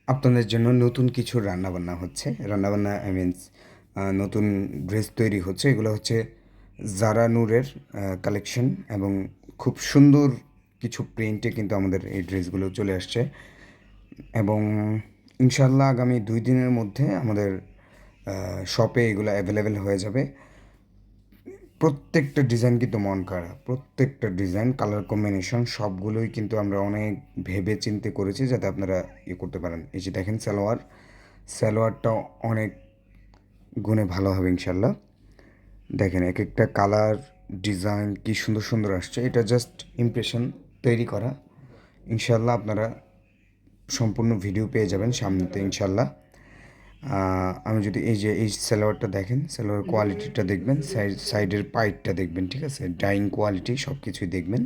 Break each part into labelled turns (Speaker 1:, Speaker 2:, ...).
Speaker 1: আপনাদের জন্য নতুন কিছু রান্নাবান্না হচ্ছে। রান্নাবান্না আই মিনস নতুন ড্রেস তৈরি হচ্ছে। এগুলো হচ্ছে জারা নূরের কালেকশন এবং খুব সুন্দর কিছু প্রিন্টে কিন্তু আমাদের এই ড্রেসগুলো চলে আসছে এবং ইনশাআল্লাহ আগামী 2 দিনের মধ্যে আমাদের শপে এগুলো অ্যাভেলেবেল হয়ে যাবে। প্রত্যেকটা ডিজাইন কিন্তু মন কাড়া। প্রত্যেকটা ডিজাইন, কালার কম্বিনেশন সবগুলোই কিন্তু আমরা অনেক ভেবে চিন্তে করেছি যাতে আপনারা করতে পারেন। এই যে দেখেন সালোয়ারটাও অনেক গুণে ভালো হবে ইনশাআল্লাহ। দেখেন একেকটা কালার, ডিজাইন কি সুন্দর, সুন্দর আসছে। এটা জাস্ট ইমপ্রেশন তৈরি করা। ইনশাআল্লাহ আপনারা সম্পূর্ণ ভিডিও পেয়ে যাবেন সামনেতে ইনশাআল্লাহ। আমি যদি এই সালোয়ারটা দেখেন, সালোয়ারের কোয়ালিটিটা দেখবেন, সাইডের পাইটটা দেখবেন, ঠিক আছে? ডাইং কোয়ালিটি সব কিছুই দেখবেন।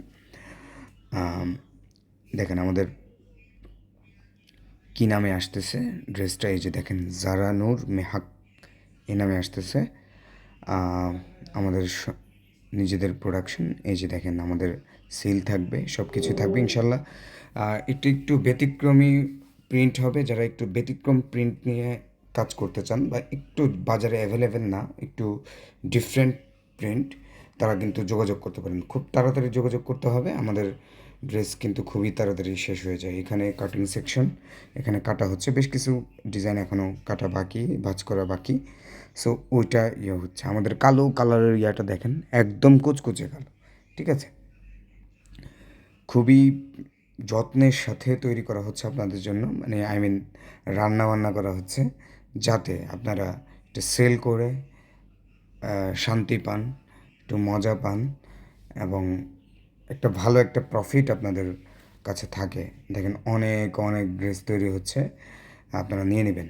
Speaker 1: দেখেন আমাদের কী নামে আসতেছে ড্রেসটা, এই যে দেখেন জারা নূর মেহাক এই নামে আসতেছে। আমাদের নিজেদের প্রোডাকশন। এই যে দেখেন আমাদের সিল থাকবে, সব কিছু থাকবে ইনশাল্লাহ। একটু একটু ব্যতিক্রমী প্রিন্ট হবে। যারা একটু ব্যতিক্রম প্রিন্ট নিয়ে কাজ করতে চান বা একটু বাজারে অ্যাভেলেবেল না, একটু ডিফারেন্ট প্রিন্ট, তারা কিন্তু যোগাযোগ করতে পারেন। খুব তাড়াতাড়ি যোগাযোগ করতে হবে। আমাদের ড্রেস কিন্তু খুবই তাড়াতাড়ি শেষ হয়ে যায়। এখানে কাটিং সেকশন, এখানে কাটা হচ্ছে, বেশ কিছু ডিজাইন এখনও কাটা বাকি, ভাঁজ করা বাকি। সো ওইটা হচ্ছে আমাদের কালো কালারের ইয়াটা দেখেন, একদম কুচকুচে কালো, ঠিক আছে? খুবই যত্নের সাথে তৈরি করা হচ্ছে আপনাদের জন্য, মানে আই মিন রান্না বান্না করা হচ্ছে যাতে আপনারা এটা সেল করে শান্তি পান, একটু মজা পান এবং একটা ভালো একটা প্রফিট আপনাদের কাছে থাকে। দেখেন অনেক অনেক ড্রেস তৈরি হচ্ছে, আপনারা নিয়ে নেবেন।